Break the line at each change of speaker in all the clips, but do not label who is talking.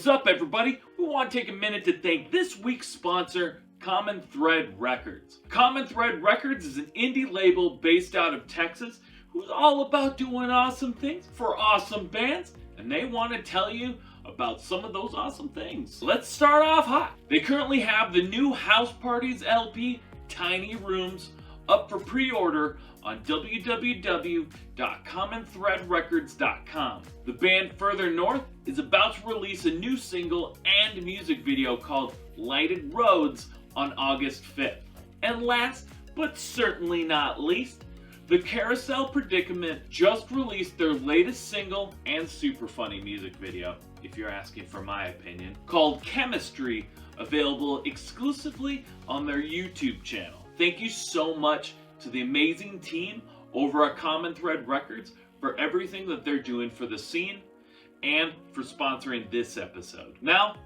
What's up, everybody? We want to take a minute to thank this week's sponsor, Common Thread Records. Common Thread Records is an indie label based out of Texas who's all about doing awesome things for awesome bands, and they want to tell you about some of those awesome things. Let's start off hot. They currently have the new House Parties LP, Tiny Rooms, up for pre-order on www.commonthreadrecords.com. The band Further North is about to release a new single and music video called Lighted Roads on August 5th. And last, but certainly not least, the Carousel Predicament just released their latest single and super funny music video, if you're asking for my opinion, called Chemistry, available exclusively on their YouTube channel. Thank you so much to the amazing team over at Common Thread Records for everything that they're doing for the scene and for sponsoring this episode. Now,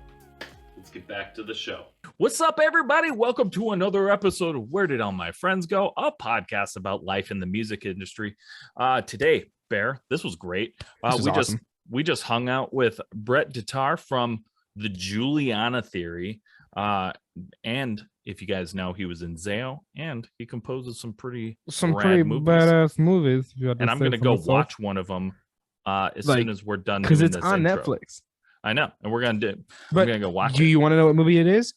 let's get back to the show.
What's up, everybody? Welcome to another episode of Where Did All My Friends Go? A podcast about life in the music industry. Today, Bear, this was great.
Awesome.
We just hung out with Brett Detar from the Juliana Theory. And if you guys know, he was in Zao, and he composes some pretty movies.
Badass movies.
And I'm going to go watch one of them as soon as we're done.
Because it's
this
on
intro.
Netflix.
I know, and we're going to go watch it.
Do you want to know what movie it is?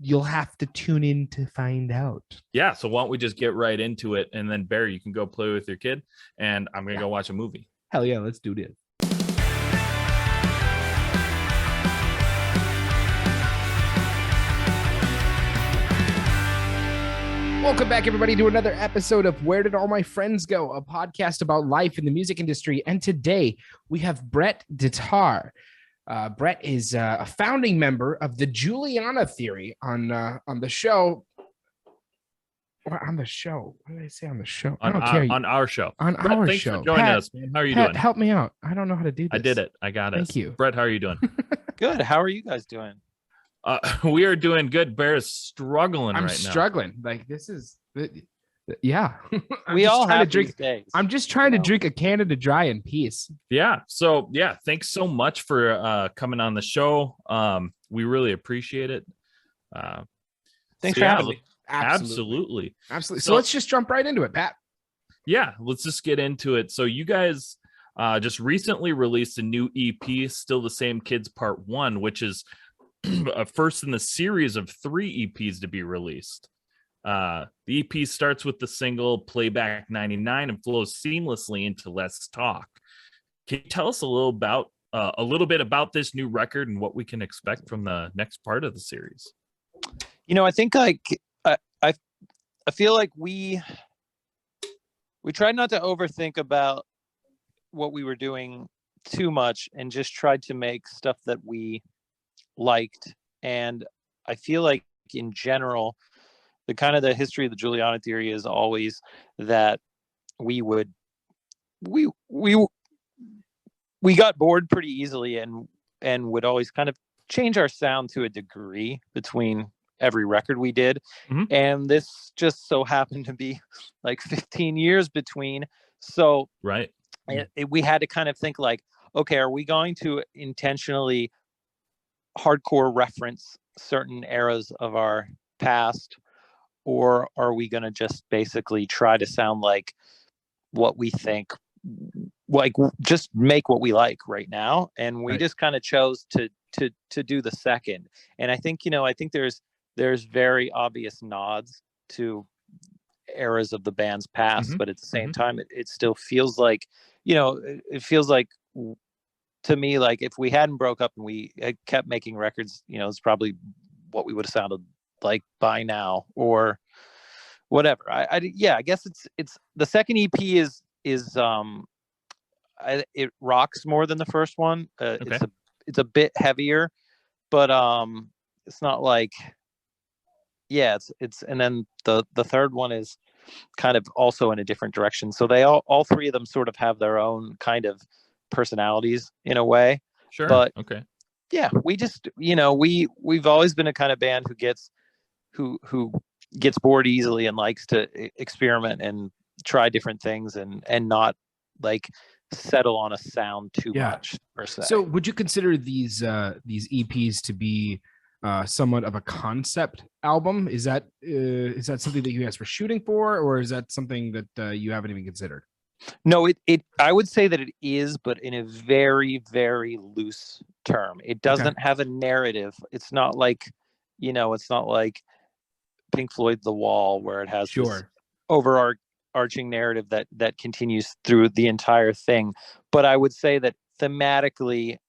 You'll have to tune in to find out.
Yeah, so why don't we just get right into it, and then Barry, you can go play with your kid, and I'm going to go watch a movie.
Hell yeah, let's do this. Welcome back, everybody, to another episode of Where Did All My Friends Go? A podcast about life in the music industry. And today we have Brett Detar. Brett is a founding member of the Juliana Theory on the show. On the show. What did I say on the show?
On our show.
On
Brett,
our
thanks
show.
For joining us, man. How are you doing?
Help me out. I don't know how to do this.
I did it. I got it.
Thank you.
Brett, how are you doing?
Good. How are you guys doing?
We are doing good. Bear is struggling right now.
I'm struggling. Like, this is... Yeah.
We all have these days.
I'm just trying to drink a Canada Dry in peace.
Yeah. So, yeah, thanks so much for coming on the show. We really appreciate it.
Thanks for having me.
Absolutely. So let's just jump right into it, Pat.
Yeah, let's just get into it. So you guys just recently released a new EP, Still the Same Kids Part 1, which is a first in the series of 3 EPs to be released. The EP starts with the single Playback 99 and flows seamlessly into Let's Talk. Can you tell us a little bit about this new record and what we can expect from the next part of the series?
You know, I think I feel like we tried not to overthink about what we were doing too much and just tried to make stuff that we liked. And I feel like in general, the history of the Juliana Theory is always that we got bored pretty easily and would always kind of change our sound to a degree between every record we did.
Mm-hmm.
And this just so happened to be like 15 years between. So
right.
We had to kind of think like, okay, are we going to intentionally hardcore reference certain eras of our past, or are we going to just basically try to sound like what we think, like just make what we like right now? And we just kind of chose to do the second. And I think there's very obvious nods to eras of the band's past, but at the same time it still feels like, it feels like to me, like if we hadn't broke up and we had kept making records, it's probably what we would have sounded like by now or whatever. I guess it's the second EP is it rocks more than the first one. It's a bit heavier, but it's not like it's and then the third one is kind of also in a different direction. So they all 3 of them sort of have their own kind of personalities in a way.
Sure.
But
okay.
Yeah, we just we've always been a kind of band who gets bored easily and likes to experiment and try different things and not like settle on a sound too much per se.
So would you consider these EPs to be somewhat of a concept album? Is that something that you guys were shooting for, or is that something that you haven't even considered?
No, it I would say that it is, but in a very, very loose term. It doesn't have a narrative. It's not like, it's not like Pink Floyd The Wall, where it has this overarching narrative that continues through the entire thing. But I would say that thematically,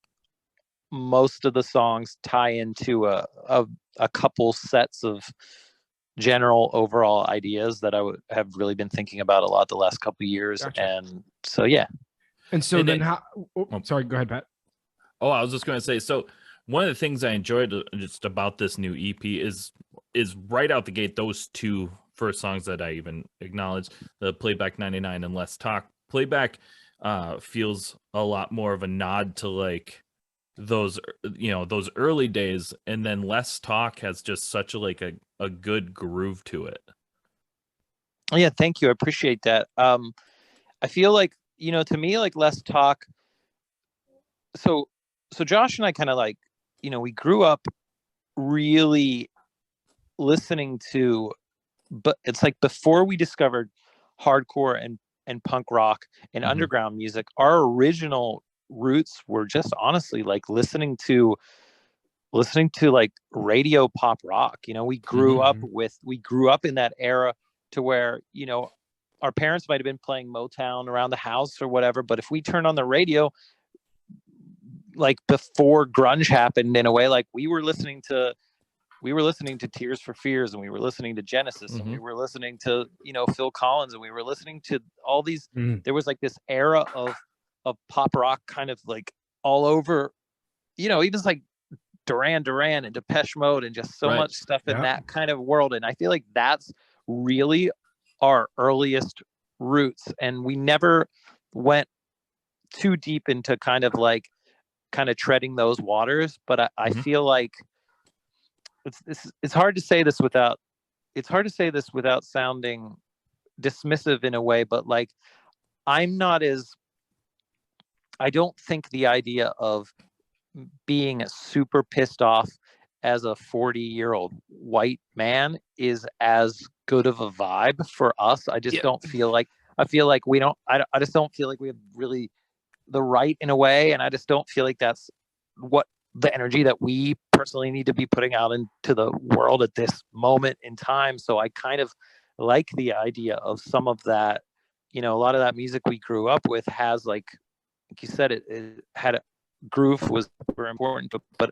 most of the songs tie into a couple sets of general overall ideas that I would have really been thinking about a lot the last couple of years.
Gotcha.
And so, yeah.
And so then how, sorry, go ahead, Pat.
Oh, I was just going to say, so one of the things I enjoyed just about this new EP is right out the gate, those two first songs that I even acknowledged, the Playback 99 and Less Talk. Playback feels a lot more of a nod to like those early days, and then Less Talk has just such a good groove to it.
Yeah, thank you. I appreciate that. I feel like, to me, like Less Talk. So Josh and I kind of like, we grew up really listening to, but it's like before we discovered hardcore and punk rock and underground music, our original roots were just honestly like listening to like radio pop rock. We grew up in that era to where, our parents might have been playing Motown around the house or whatever, but if we turned on the radio, like before grunge happened, in a way, like we were listening to Tears for Fears, and we were listening to Genesis, and we were listening to, Phil Collins, and we were listening to all these, there was like this era of pop rock kind of like all over, even like Duran Duran and Depeche Mode and just so much stuff in that kind of world. And I feel like that's really our earliest roots. And we never went too deep into kind of treading those waters. But I feel like it's hard to say this without sounding dismissive in a way, but like I don't think the idea of being super pissed off as a 40-year-old white man is as good of a vibe for us. I just don't feel like, I just don't feel like we have really the right in a way. And I just don't feel like that's what the energy that we personally need to be putting out into the world at this moment in time. So I kind of like the idea of some of that, a lot of that music we grew up with has like you said, it had a groove was super important, but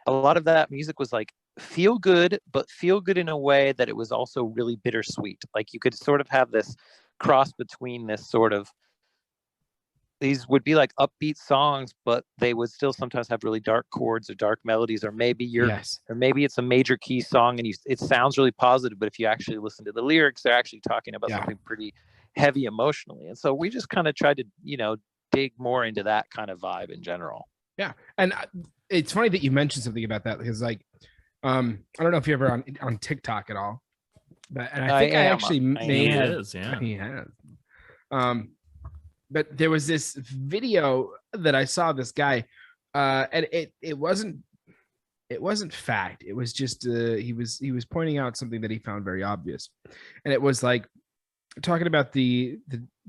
a lot of that music was like feel good, but feel good in a way that it was also really bittersweet. Like you could sort of have this cross between this sort of, these would be like upbeat songs, but they would still sometimes have really dark chords or dark melodies, or maybe or maybe it's a major key song and it sounds really positive, but if you actually listen to the lyrics, they're actually talking about something pretty heavy emotionally. And so we just kind of tried to, dig more into that kind of vibe in general.
Yeah. And it's funny that you mentioned something about that, because like, I don't know if you're ever on TikTok at all, but, and I think I actually may have. He has. But there was this video that I saw this guy, and it wasn't fact. It was just he was pointing out something that he found very obvious, and it was like talking about the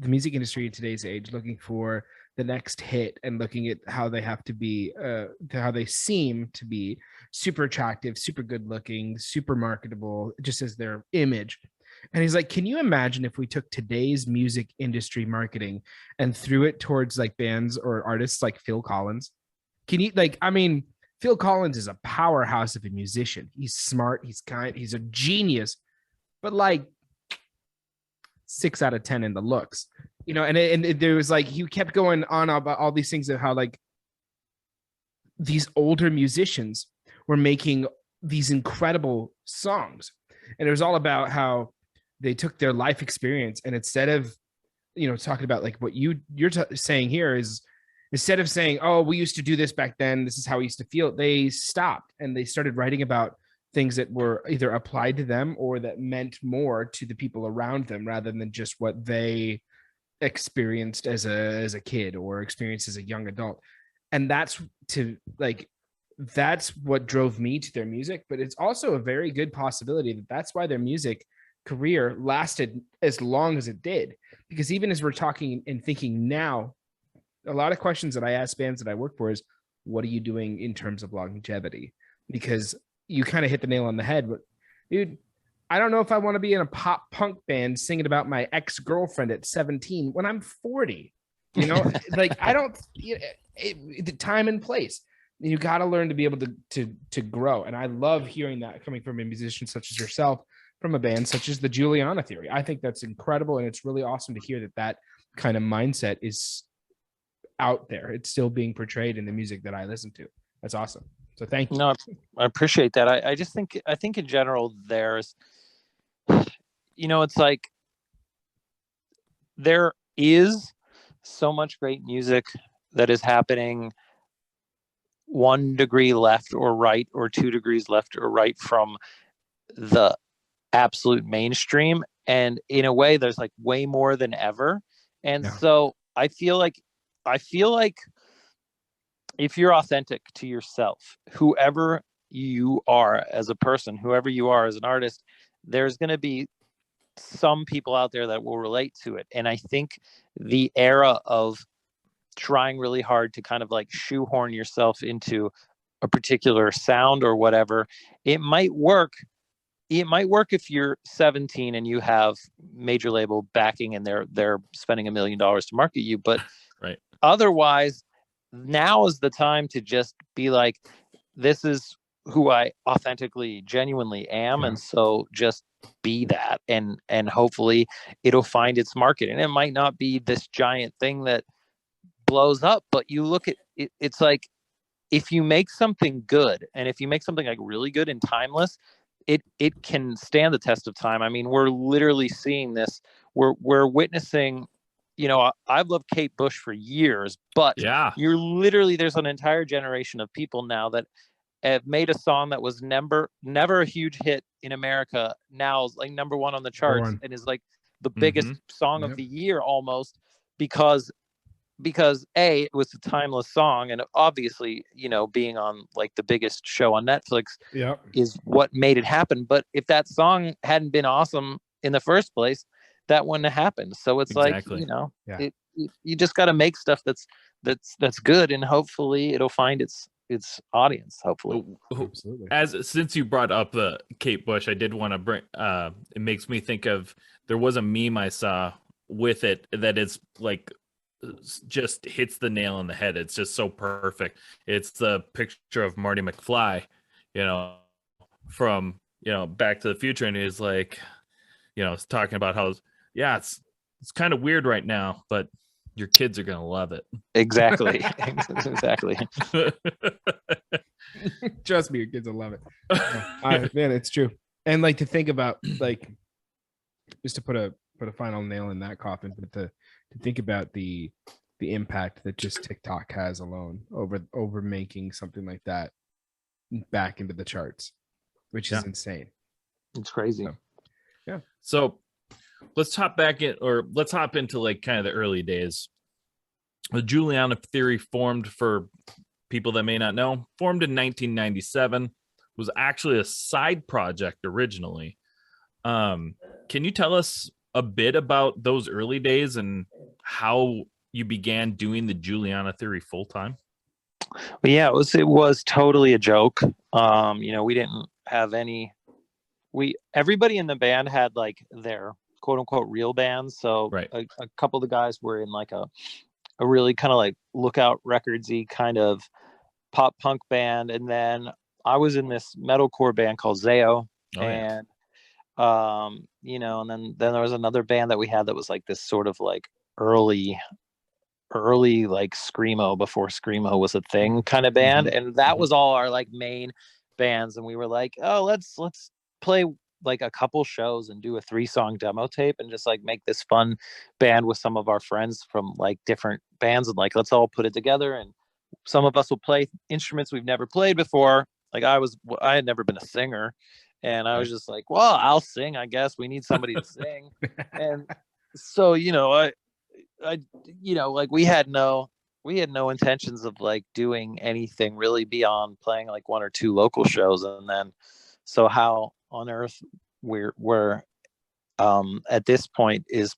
music industry in today's age, looking for the next hit and looking at how they have to be, how they seem to be super attractive, super good looking, super marketable, just as their image. And he's like, can you imagine if we took today's music industry marketing and threw it towards like bands or artists like Phil Collins? Can you Phil Collins is a powerhouse of a musician. He's smart, he's kind, he's a genius, but like 6 out of 10 in the looks, and there was like, he kept going on about all these things of how like these older musicians were making these incredible songs. And it was all about how they took their life experience, and instead of, talking about like what you're saying here is, instead of saying, oh, we used to do this back then, this is how we used to feel, they stopped and they started writing about things that were either applied to them or that meant more to the people around them, rather than just what they experienced as a kid or experienced as a young adult. And that's what drove me to their music. But it's also a very good possibility that that's why their music career lasted as long as it did. Because even as we're talking and thinking now, a lot of questions that I ask bands that I work for is, what are you doing in terms of longevity? Because you kind of hit the nail on the head. But dude, I don't know if I want to be in a pop punk band singing about my ex-girlfriend at 17 when I'm 40. You know, like I don't, the time and place. You got to learn to be able to grow. And I love hearing that coming from a musician such as yourself, from a band such as the Juliana Theory. I think that's incredible. And it's really awesome to hear that kind of mindset is out there. It's still being portrayed in the music that I listen to. That's awesome. So thank you.
No, I appreciate that. I think in general, there's, it's like there is so much great music that is happening 1 degree left or right, or 2 degrees left or right from the absolute mainstream. And in a way, there's like way more than ever. And so I feel like if you're authentic to yourself, whoever you are as a person, whoever you are as an artist, there's going to be some people out there that will relate to it. And I think the era of trying really hard to kind of like shoehorn yourself into a particular sound or whatever, it might work. It might work if you're 17 and you have major label backing and they're spending $1 million to market you. But
right.
Otherwise, now is the time to just be like, this is who I authentically, genuinely am. And so just be that, and hopefully it'll find its market. And it might not be this giant thing that blows up, but you look at it, it's like, if you make something good, and if you make something like really good and timeless, it can stand the test of time. I mean, we're literally seeing this. We're witnessing, I've loved Kate Bush for years, but there's an entire generation of people now that have made a song that was never a huge hit in America, now is like #1 on the charts and is like the biggest song of the year almost, because A, it was a timeless song, and obviously, being on like the biggest show on Netflix is what made it happen. But if that song hadn't been awesome in the first place, that wouldn't have happened. So it's you just got to make stuff that's good, and hopefully it'll find its audience. Hopefully.
Absolutely. Since you brought up the Kate Bush, I did want to bring. It makes me think of, there was a meme I saw with it that is like, just hits the nail on the head. It's just so perfect. It's the picture of Marty McFly, from Back to the Future, and he's like, it's talking about how it's kind of weird right now, but your kids are gonna love it.
Exactly. Exactly.
Trust me, your kids will love it. Man, it's true. And like, to think about, like, just to put a final nail in that coffin, but to think about the impact that just TikTok has alone over making something like that back into the charts, which is insane.
It's crazy.
So let's hop into like kind of the early days. The Juliana Theory formed, for people that may not know, formed in 1997, was actually a side project originally. Can you tell us a bit about those early days and how you began doing the Juliana Theory full time?
Well, yeah, it was totally a joke. We didn't have everybody in the band had like their quote unquote real bands. So a couple of the guys were in like a really kind of like Lookout Recordsy kind of pop punk band. And then I was in this metalcore band called Zao. And then there was another band that we had that was like this sort of like early like screamo, before screamo was a thing kind of band. And that was all our like main bands. And we were like, oh, let's play like a couple shows and do a 3-song demo tape and just like make this fun band with some of our friends from like different bands, and like, let's all put it together. And some of us will play instruments we've never played before. Like I had never been a singer. And I was just like, well, I'll sing, I guess. We need somebody to sing. And so, like we had no intentions of like doing anything really beyond playing like one or two local shows, and then so how on earth we're at this point is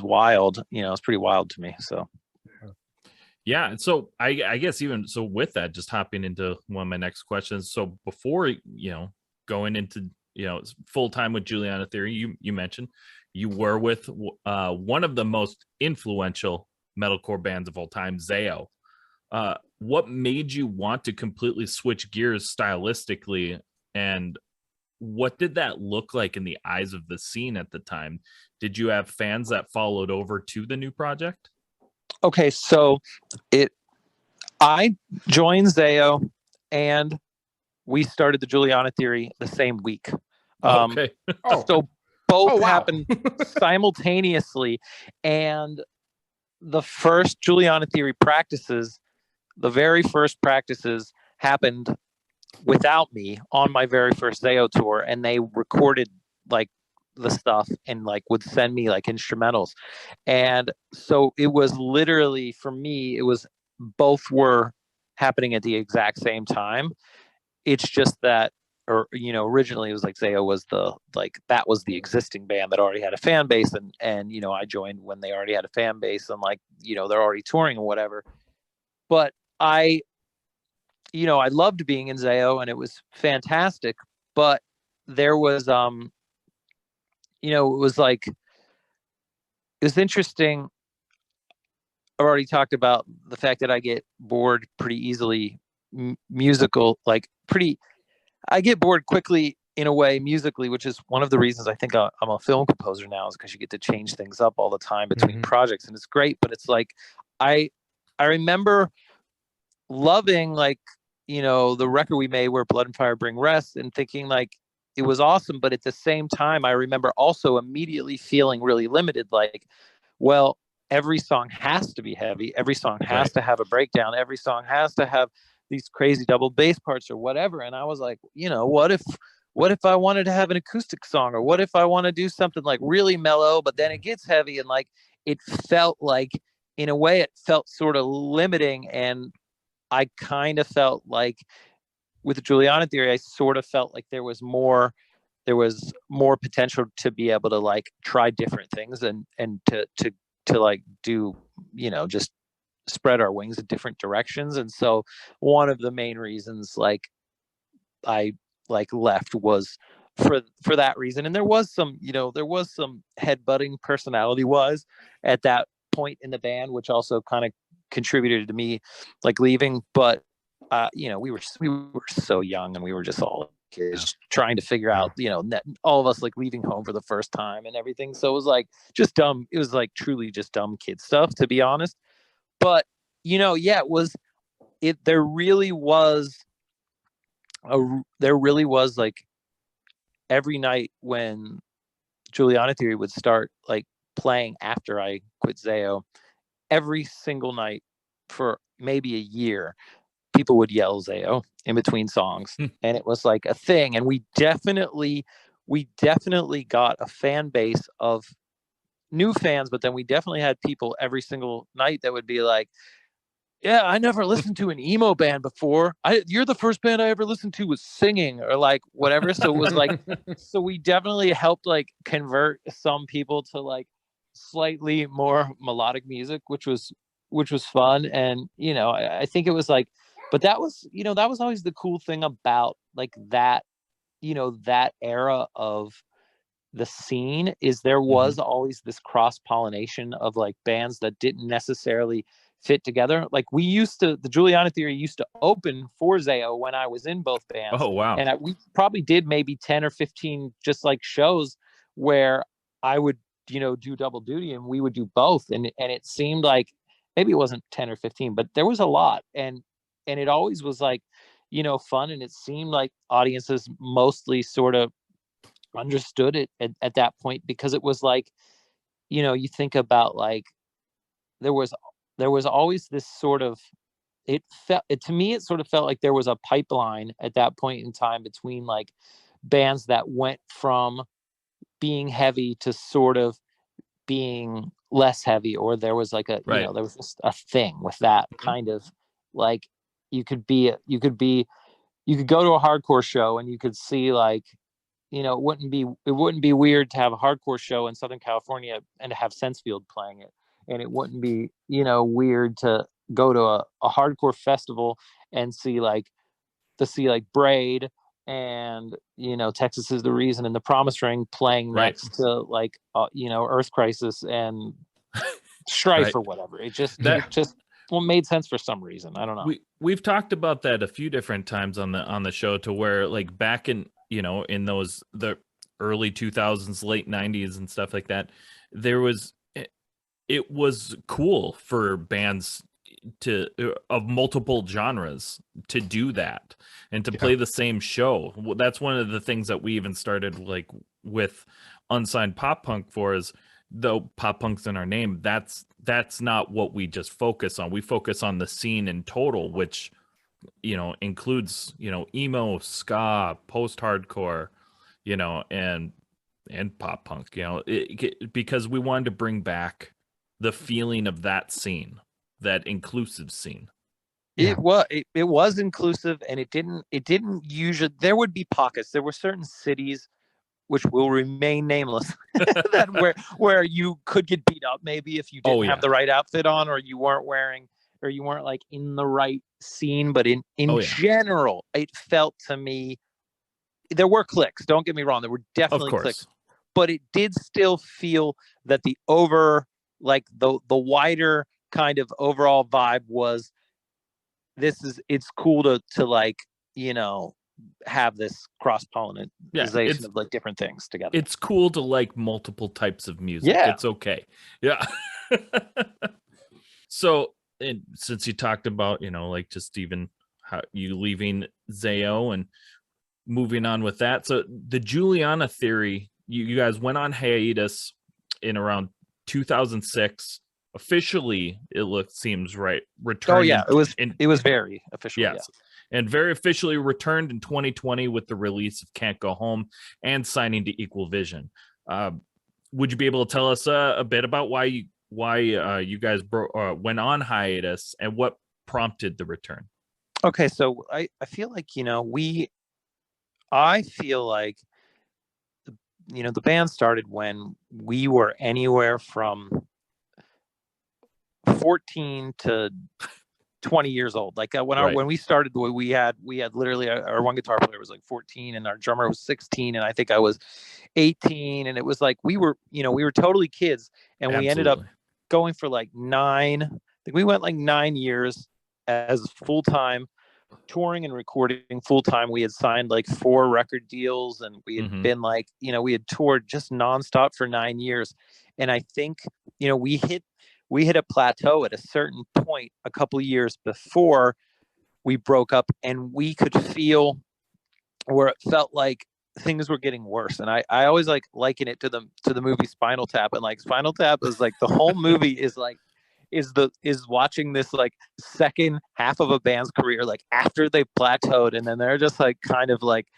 wild. It's pretty wild to me. So
yeah, and so I guess even so with that, just hopping into one of my next questions. So before going into full time with Juliana Theory, you mentioned you were with one of the most influential metalcore bands of all time, Zayo. What made you want to completely switch gears stylistically, and what did that look like in the eyes of the scene at the time? Did you have fans that followed over to the new project?
Okay, so I joined Zayo, and we started the Juliana Theory the same week.
Okay.
So both happened simultaneously, and the first Juliana Theory practices, the very first practices happened without me on my very first Zayo tour, and they recorded like the stuff and like would send me like instrumentals. And so it was literally, for me, it was both were happening at the exact same time. It's just that, or originally it was like Zayo was that was the existing band that already had a fan base, and I joined when they already had a fan base, and like they're already touring and whatever. But I loved being in Zayo, and it was fantastic, but there was it was like, it was interesting. I've already talked about the fact that I get bored pretty easily I get bored quickly in a way musically, which is one of the reasons I think I'm a film composer now, is because you get to change things up all the time between projects, and it's great. But it's like, I remember loving the record we made, Where Blood and Fire Bring Rest, and thinking like it was awesome. But at the same time, I remember also immediately feeling really limited. Like, well, every song has to be heavy. Every song has to have a breakdown. Every song has to have these crazy double bass parts or whatever. And I was like, what if I wanted to have an acoustic song, or what if I want to do something like really mellow, but then it gets heavy, and like, it felt like, in a way, it felt sort of limiting. And I kind of felt like with the Juliana Theory, I sort of felt like there was more potential to be able to like try different things, and to like do, just spread our wings in different directions. And so one of the main reasons like I like left was for that reason. And there was some headbutting personality wise at that point in the band, which also kind of contributed to me like leaving. But we were so young, and we were just all kids trying to figure out, all of us like leaving home for the first time and everything. So it was like just dumb. It was like truly just dumb kid stuff, to be honest. But there really was like every night when Juliana Theory would start like playing after I quit Zayo, every single night for maybe a year, people would yell Zayo in between songs. And it was like a thing. And we definitely got a fan base of new fans, but then we definitely had people every single night that would be like, yeah, I never listened to an emo band before. You're the first band I ever listened to was singing, or like whatever. So it was like, so we definitely helped like convert some people to like slightly more melodic music, which was fun. And, I think it was like, but that was always the cool thing about like that, that era of the scene, is there was always this cross-pollination of like bands that didn't necessarily fit together. Like the Juliana Theory used to open for Zayo when I was in both bands.
Oh, wow.
And we probably did maybe 10 or 15 just like shows where I would, do double duty, and we would do both. And it seemed like maybe it wasn't 10 or 15, but there was a lot. And it always was like, fun. And it seemed like audiences mostly sort of understood it at that point, because it was like, you think about like, there was always this sort of, to me, it sort of felt like there was a pipeline at that point in time between like bands that went from being heavy to sort of being less heavy, or there was like a,
Right.
there was just a thing with that kind of like, you could go to a hardcore show and you could see like, it wouldn't be weird to have a hardcore show in Southern California and to have Sensefield playing it. And it wouldn't be, weird to go to a hardcore festival and see Braid and, Texas Is the Reason and the Promise Ring playing
Right.
next to like, Earth Crisis and Strife
Right.
or whatever. It just
That-
made sense for some reason. I don't know.
We've talked about that a few different times on the show, to where like back in, in the early 2000s, late 90s and stuff like that, it was cool for bands of multiple genres to do that and to play the same show. That's one of the things that we even started like with Unsigned Pop Punk for, is, though pop punk's in our name, that's not what we just focus on. We focus on the scene in total, which includes emo, ska, post-hardcore, and pop punk, because we wanted to bring back the feeling of that scene, that inclusive scene.
It was inclusive, and it didn't usually, there would be pockets. There were certain cities which will remain nameless that where you could get beat up maybe if you didn't have the right outfit on, or you weren't wearing, or you weren't like in the right scene. But in general, it felt to me, there were cliques, don't get me wrong, there were definitely cliques, but it did still feel that the wider kind of overall vibe was, it's cool to like, have this cross-pollination of like different things together.
It's cool to like multiple types of music. It's okay. Yeah. So, and since you talked about, like just even how you leaving Zayo and moving on with that. So the Juliana Theory, you guys went on hiatus in around 2006. Officially, seems right. Returned.
It was very official.
Yes. Yeah. And very officially returned in 2020 with the release of Can't Go Home and signing to Equal Vision. Would you be able to tell us a bit about why you guys went on hiatus and what prompted the return?
Okay, so I feel like, I feel like the band started when we were anywhere from 14 to 20 years old. Like when we started, we had literally our one guitar player was like 14 and our drummer was 16 and I think I was 18, and it was like we were totally kids, and we ended up going for like 9. I think we went like 9 years as full-time touring and recording full-time. We had signed like 4 record deals, and we had been like, we had toured just nonstop for 9 years. And I think, we hit a plateau at a certain point a couple years before we broke up, and we could feel where it felt like things were getting worse. And I always like liken it to the movie Spinal Tap, and like Spinal Tap is like the whole movie is watching this like second half of a band's career, like after they plateaued, and then they're just like kind of like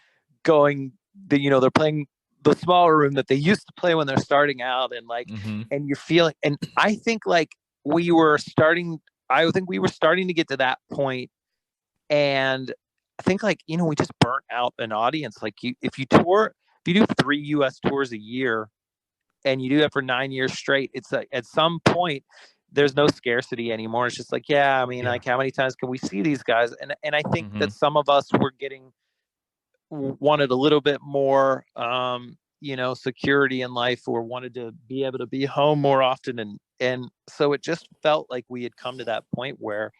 going, they're playing the smaller room that they used to play when they're starting out, and like, and you're feeling, and I think like we were starting to get to that point, and I think like, we just burnt out an audience. Like if you do 3 US tours a year and you do that for 9 years straight, it's like at some point there's no scarcity anymore. It's just like, like how many times can we see these guys? And I think that some of us were wanted a little bit more, security in life, or wanted to be able to be home more often. And so it just felt like we had come to that point where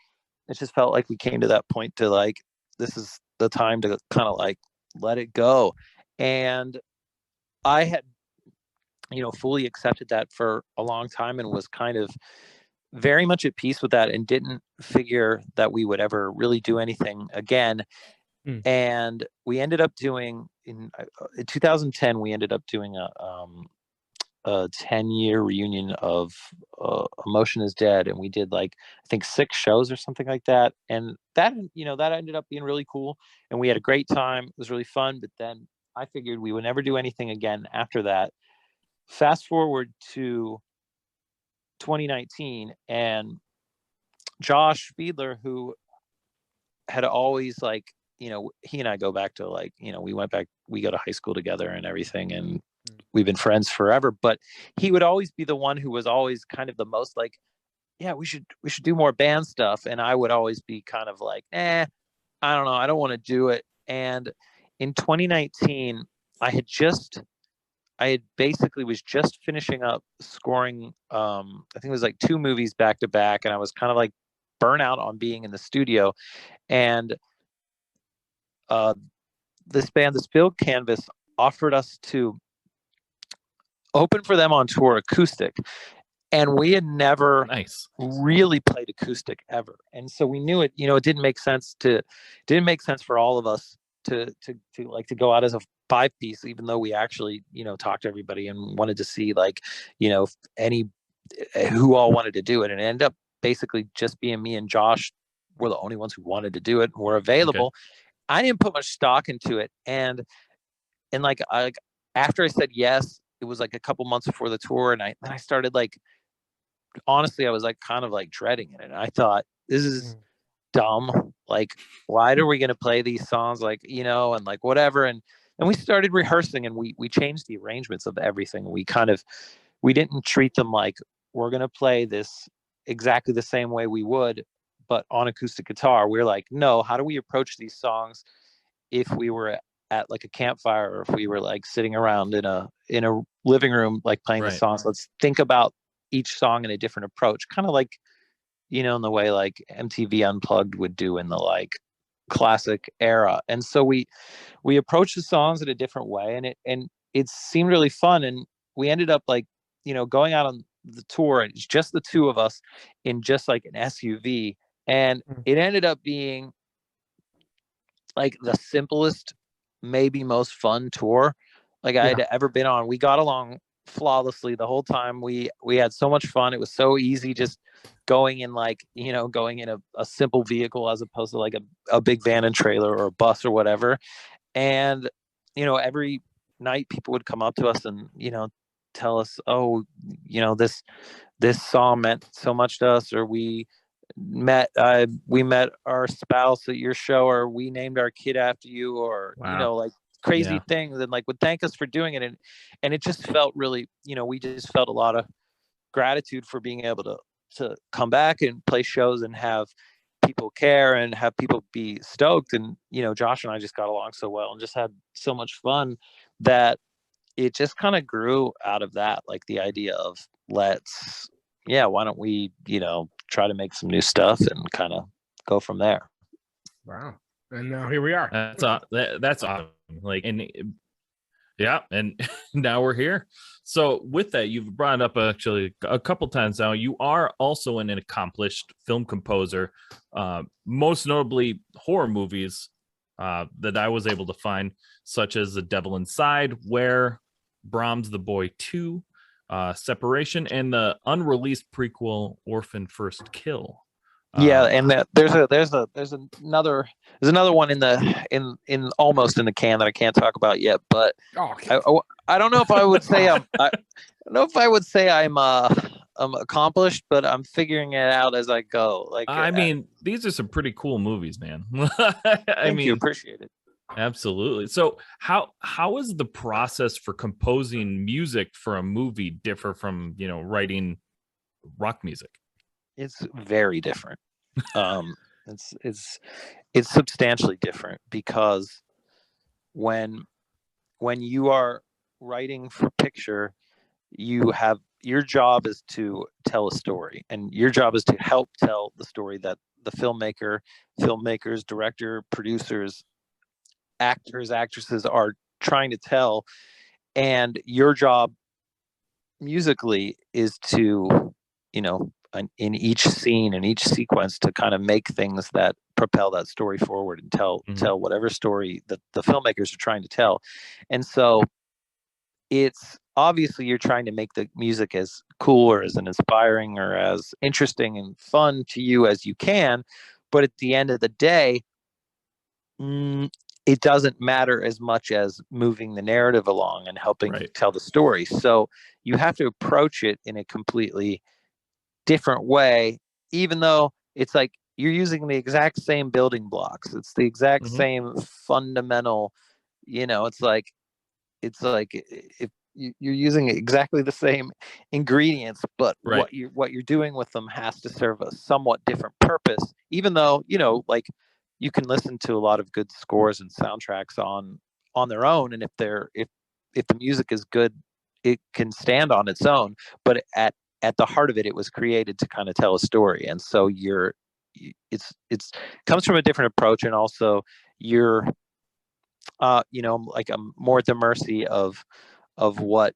it just felt like we came to that point to like, this is the time to kind of like let it go. And I had, fully accepted that for a long time, and was kind of very much at peace with that, and didn't figure that we would ever really do anything again. And we ended up doing in 2010, we ended up doing a 10-year reunion of Emotion Is Dead, and we did like I think 6 shows or something like that, and that ended up being really cool, and we had a great time. It was really fun. But then I figured we would never do anything again after that. Fast forward to 2019, and Josh Fiedler, who had always like, he and I go back to like, we go to high school together and everything, and we've been friends forever, but he would always be the one who was always kind of the most like, yeah, we should do more band stuff. And I would always be kind of like, I don't know, I don't want to do it. And in 2019, I basically was just finishing up scoring, I think it was like 2 movies back to back, and I was kind of like burnt out on being in the studio. And this band, the Spilled Canvas, offered us to open for them on tour acoustic. And we had never really played acoustic ever. And so we knew it, it didn't make sense for all of us to go out as a 5-piece, even though we actually, talked to everybody and wanted to see like, who all wanted to do it. And it ended up basically just being me and Josh were the only ones who wanted to do it and were available. Okay. I didn't put much stock into it. And after I said yes, it was like a couple months before the tour. And I started like, honestly, I was like kind of like dreading it. And I thought, this is dumb. Like, why are we going to play these songs? Like, and like whatever. And we started rehearsing, and we changed the arrangements of everything. We didn't treat them like we're going to play this exactly the same way we would, but on acoustic guitar. We're like, no, how do we approach these songs if we were at like a campfire, or if we were like sitting around in a living room, like playing the songs? Let's think about each song in a different approach, kind of like, in the way like MTV Unplugged would do in the like classic era. And so we approached the songs in a different way, and it seemed really fun. And we ended up like, going out on the tour, and it's just the 2 of us in just like an SUV. And it ended up being like the simplest, maybe most fun tour like I had ever been on. We got along flawlessly the whole time. We had so much fun. It was so easy just going in like, going in a simple vehicle as opposed to like a big van and trailer or a bus or whatever. And, every night people would come up to us and, tell us, oh, this song meant so much to us, or we met our spouse at your show, or we named our kid after you, or, like crazy things, and like would thank us for doing it. And it just felt really, we just felt a lot of gratitude for being able to come back and play shows and have people care and have people be stoked. And, Josh and I just got along so well and just had so much fun that it just kind of grew out of that, like the idea of why don't we, try to make some new stuff and kind of go from there.
Wow. And now here we are.
That's awesome. Like, and now we're here. So with that, you've brought up actually a couple times now. You are also an accomplished film composer, most notably horror movies that I was able to find, such as The Devil Inside, Where, Brahms the Boy 2, Separation, and the unreleased prequel Orphan First Kill.
And there's another one in almost in the can that I can't talk about yet, but I don't know if I would say I'm accomplished, but I'm figuring it out as I go. Like,
I mean, these are some pretty cool movies, man.
Thank you, appreciate it.
Absolutely. So how is the process for composing music for a movie differ from, writing rock music?
It's very different. It's substantially different, because when you are writing for picture, your job is to tell a story, and your job is to help tell the story that the filmmakers, director, producers, actors, actresses are trying to tell. And your job musically is to, in each scene, in each sequence, to kind of make things that propel that story forward and tell whatever story that the filmmakers are trying to tell. And so it's obviously you're trying to make the music as cool or as inspiring or as interesting and fun to you as you can. But at the end of the day, it doesn't matter as much as moving the narrative along and helping tell the story. So you have to approach it in a completely different way, even though it's like you're using the exact same building blocks. It's the exact same fundamental, it's like if you're using exactly the same ingredients, but
Right.
what you're doing with them has to serve a somewhat different purpose, even though, like you can listen to a lot of good scores and soundtracks on their own. And if the music is good, it can stand on its own, but at the heart of it, it was created to kind of tell a story. And so it's comes from a different approach. And also you're, like I'm more at the mercy of what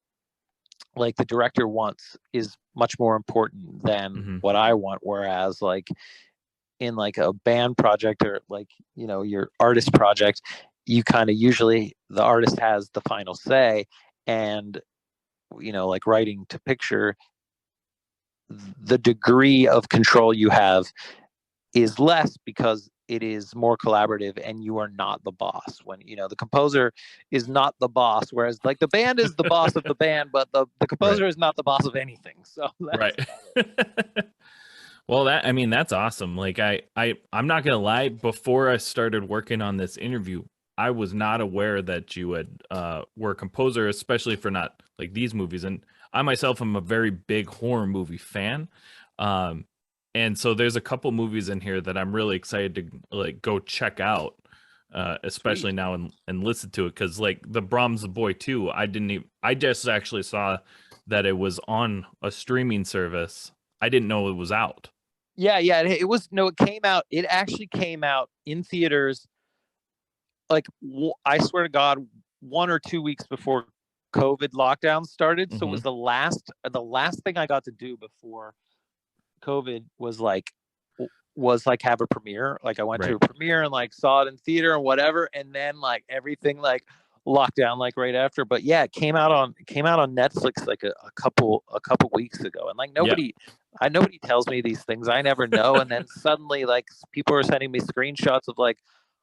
like the director wants is much more important than what I want. Whereas like in like a band project or like, your artist project, you kind of usually the artist has the final say. And, like writing to picture, the degree of control you have is less because it is more collaborative and you are not the boss. When the composer is not the boss, whereas like the band is the boss of the band, but the composer is not the boss of anything. So
right. Well, that's awesome. Like I'm not gonna lie, before I started working on this interview, I was not aware that you were a composer, especially for not like these movies. And I myself am a very big horror movie fan. And so there's a couple movies in here that I'm really excited to like go check out, especially now and listen to it. Cause like the Brahms the Boy 2, I just actually saw that it was on a streaming service. I didn't know it was out.
Yeah. It actually came out in theaters. Like I swear to God, 1 or 2 weeks before COVID lockdown started. So it was the last thing I got to do before COVID was like have a premiere. Like I went to a premiere and like saw it in theater and whatever, and then like everything like locked down like right after. But yeah, it came out on Netflix like a couple weeks ago, and like nobody tells me these things. I never know. And then suddenly like people are sending me screenshots of like,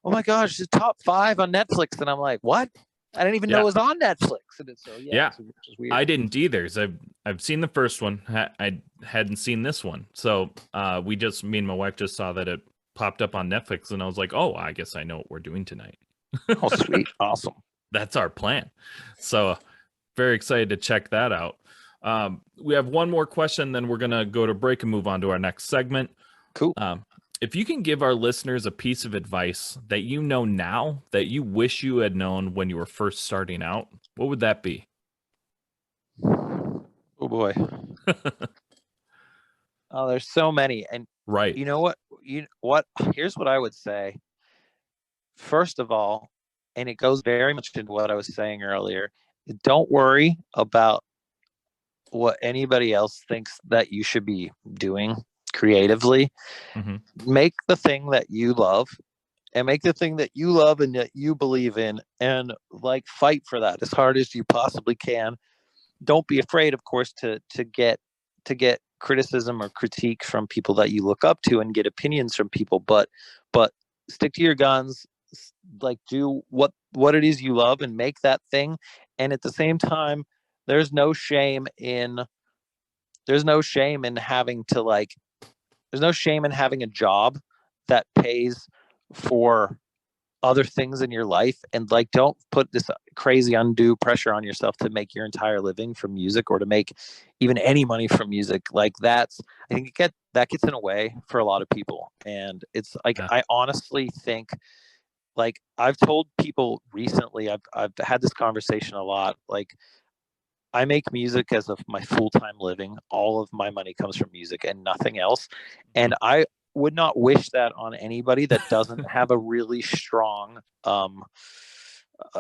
oh my gosh, it's top 5 on Netflix, and I'm like, what? I didn't even know it was on Netflix. And it's it's weird.
I didn't either. I've seen the first one. I hadn't seen this one. So me and my wife just saw that it popped up on Netflix, and I was like, oh, I guess I know what we're doing tonight.
Oh, sweet. Awesome.
That's our plan. So very excited to check that out. We have one more question, then we're going to go to break and move on to our next segment.
Cool.
If you can give our listeners a piece of advice that you know now that you wish you had known when you were first starting out, what would that be?
Oh boy. Oh, there's so many. And
right.
You know what? Here's what I would say. First of all, and it goes very much into what I was saying earlier, don't worry about what anybody else thinks that you should be doing creatively. Make the thing that you love, and make the thing that you love and that you believe in, and like fight for that as hard as you possibly can. Don't be afraid, of course, to get criticism or critique from people that you look up to, and get opinions from people, but stick to your guns. Like do what it is you love and make that thing. And at the same time, there's no shame in having a job that pays for other things in your life. And like, don't put this crazy undue pressure on yourself to make your entire living from music, or to make even any money from music. Like I think that gets in a way for a lot of people. And it's like, I honestly think, like I've told people recently, I've had this conversation a lot. Like I make music as of my full-time living. All of my money comes from music and nothing else. And I would not wish that on anybody that doesn't have a really strong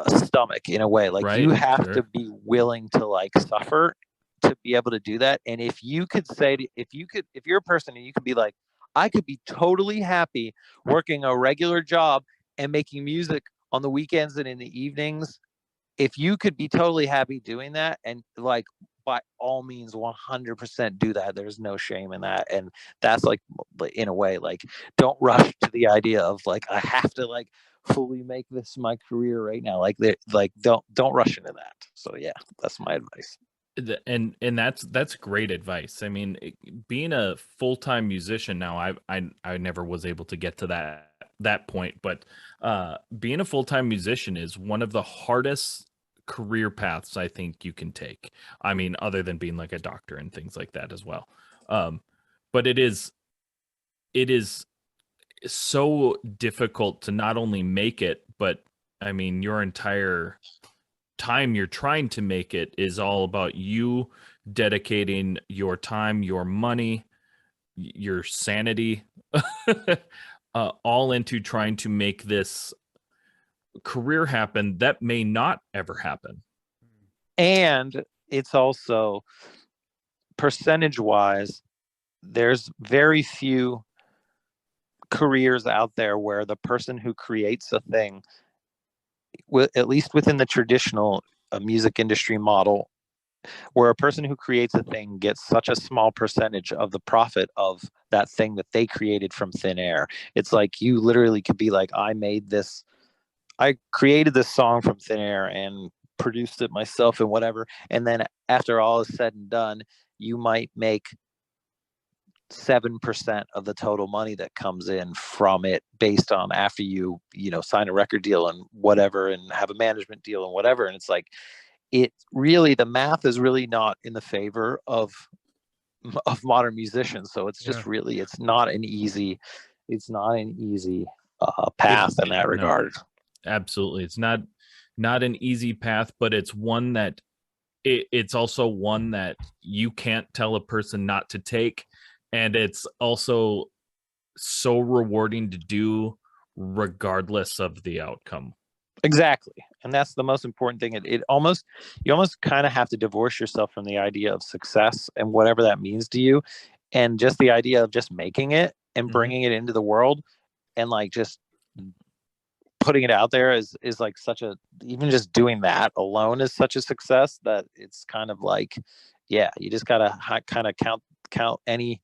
stomach in a way. Like you have to be willing to like suffer to be able to do that. And if you're a person and you could be like, I could be totally happy working a regular job and making music on the weekends and in the evenings, if you could be totally happy doing that, and like by all means 100% do that. There's no shame in that. And that's like, in a way, like don't rush to the idea of like, I have to like fully make this my career right now. Like don't rush into that. So yeah, that's my advice.
And that's great advice. I mean, being a full-time musician now, I never was able to get to that point, but being a full-time musician is one of the hardest career paths I think you can take. I mean, other than being like a doctor and things like that as well. But it is so difficult to not only make it, but I mean, your entire time you're trying to make it is all about you dedicating your time, your money, your sanity, all into trying to make this career happen that may not ever happen.
And it's also, percentage wise, there's very few careers out there where the person who creates a thing, at least within the traditional music industry model, where a person who creates a thing gets such a small percentage of the profit of that thing that they created from thin air. It's like you literally could be like, I created this song from thin air and produced it myself and whatever. And then after all is said and done, you might make 7% of the total money that comes in from it, based on after you sign a record deal and whatever, and have a management deal and whatever. And it's like, it really, the math is really not in the favor of modern musicians. So it's just really, it's not an easy path in that regard.
No, absolutely. It's not an easy path, but it's one that it's also one that you can't tell a person not to take. And it's also so rewarding to do regardless of the outcome.
Exactly. And that's the most important thing. You almost kind of have to divorce yourself from the idea of success and whatever that means to you. And just the idea of just making it and bringing it into the world, and like just putting it out there is like even just doing that alone is such a success that it's kind of like, yeah, you just got to kind of count any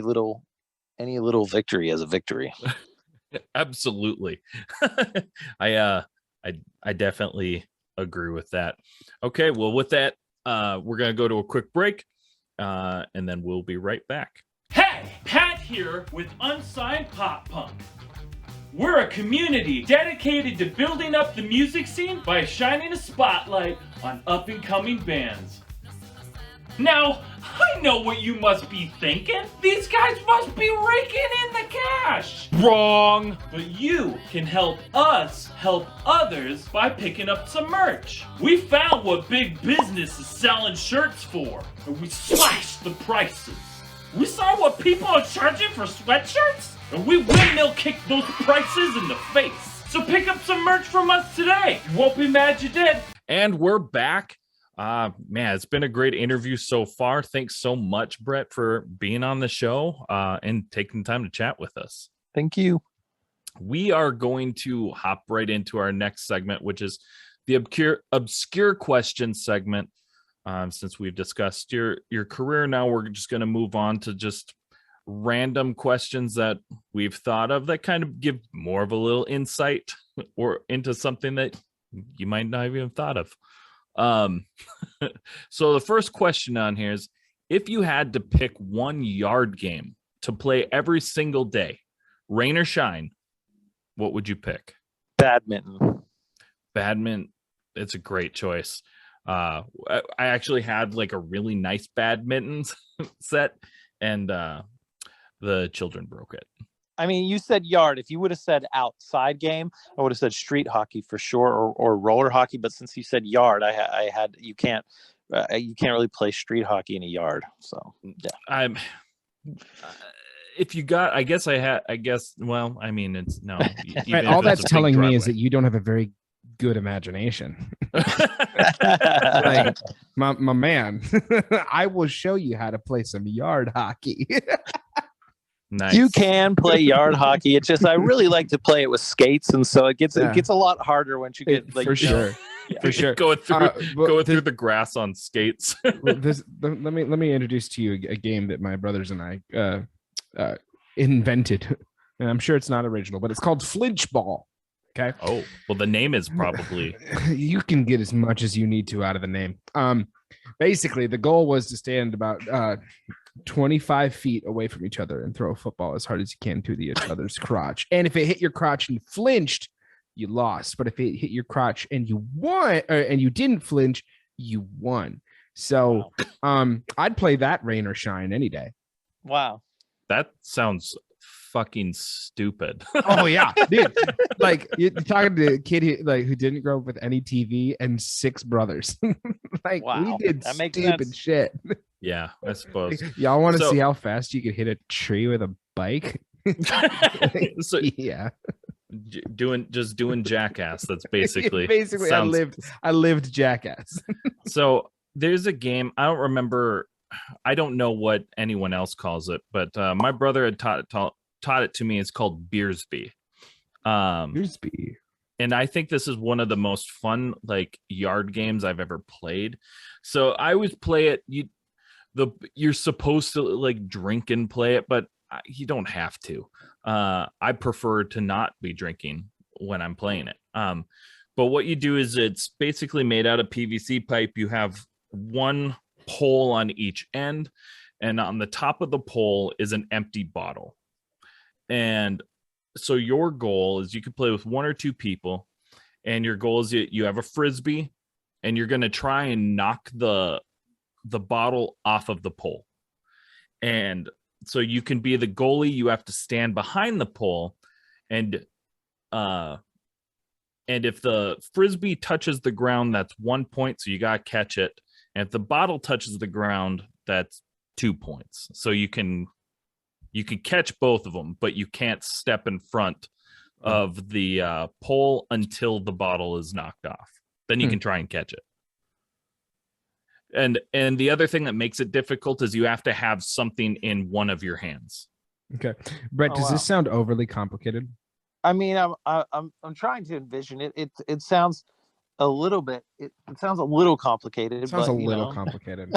little victory as a victory.
Absolutely. I definitely agree with that. Okay, well, with that, we're gonna go to a quick break, and then we'll be right back.
Hey, Pat here with Unsigned Pop Punk. We're a community dedicated to building up the music scene by shining a spotlight on up-and-coming bands. Now, I know what you must be thinking. These guys must be raking in the cash. Wrong. But you can help us help others by picking up some merch. We found what big business is selling shirts for, and we slashed the prices. We saw what people are charging for sweatshirts, and we windmill kicked those prices in the face. So pick up some merch from us today. You won't be mad you did.
And we're back. Man, it's been a great interview so far. Thanks so much, Brett, for being on the show and taking the time to chat with us.
Thank you.
We are going to hop right into our next segment, which is the obscure question segment. Since we've discussed your career, now we're just going to move on to just random questions that we've thought of that kind of give more of a little insight or into something that you might not have even thought of. So the first question on here is, if you had to pick one yard game to play every single day, rain or shine, what would you pick?
Badminton.
It's a great choice. I actually had like a really nice badminton set, and the children broke it.
I mean, you said yard. If you would have said outside game, I would have said street hockey for sure, or roller hockey. But since you said yard, I had you can't really play street hockey in a yard. So yeah,
if you got, I guess. Well, I mean, it's no.
Right, all that's telling me is that you don't have a very good imagination. Like my man, I will show you how to play some yard hockey.
Nice.
You can play yard hockey. It's just I really like to play it with skates, and so it gets a lot harder once you get like
for sure. For sure,
going through the grass on skates.
Let me introduce to you a game that my brothers and I invented, and I'm sure it's not original, but it's called Flinch Ball. Okay.
Oh, well, the name is probably.
You can get as much as you need to out of the name. Basically, the goal was to stand about 25 feet away from each other and throw a football as hard as you can to each other's crotch. And if it hit your crotch and you flinched, you lost. But if it hit your crotch and you won, and you didn't flinch, you won. So I'd play that rain or shine any day.
Wow.
That sounds fucking stupid.
Oh yeah, dude. Like you're talking to a kid who didn't grow up with any TV and 6 brothers. Like
Wow.
we did
That makes
stupid
sense.
shit.
Yeah, I suppose.
Y'all want to
So-
see how fast you could hit a tree with a bike?
So
Yeah.
doing Jackass. That's basically
Basically, I lived Jackass.
So there's a game. I don't remember. I don't know what anyone else calls it, but my brother had taught it to me. It's called Beersby.
Beersby.
And I think this is one of the most fun like yard games I've ever played. So I always play it. You're supposed to like drink and play it, but you don't have to. I prefer to not be drinking when I'm playing it. But what you do is it's basically made out of PVC pipe. You have one pole on each end, and on the top of the pole is an empty bottle. And so your goal is you can play with 1 or 2 people, and your goal is you have a frisbee, and you're going to try and knock the bottle off of the pole. And so you can be the goalie. You have to stand behind the pole, and if the frisbee touches the ground, that's 1 point. So you got to catch it. And if the bottle touches the ground, that's 2 points. So you can catch both of them, but you can't step in front of the pole until the bottle is knocked off. Then you can try and catch it. And the other thing that makes it difficult is you have to have something in one of your hands.
Okay, Brett, does this sound overly complicated?
I mean, I'm trying to envision it. It sounds a little bit. It sounds a little complicated.
It sounds
but,
a little complicated.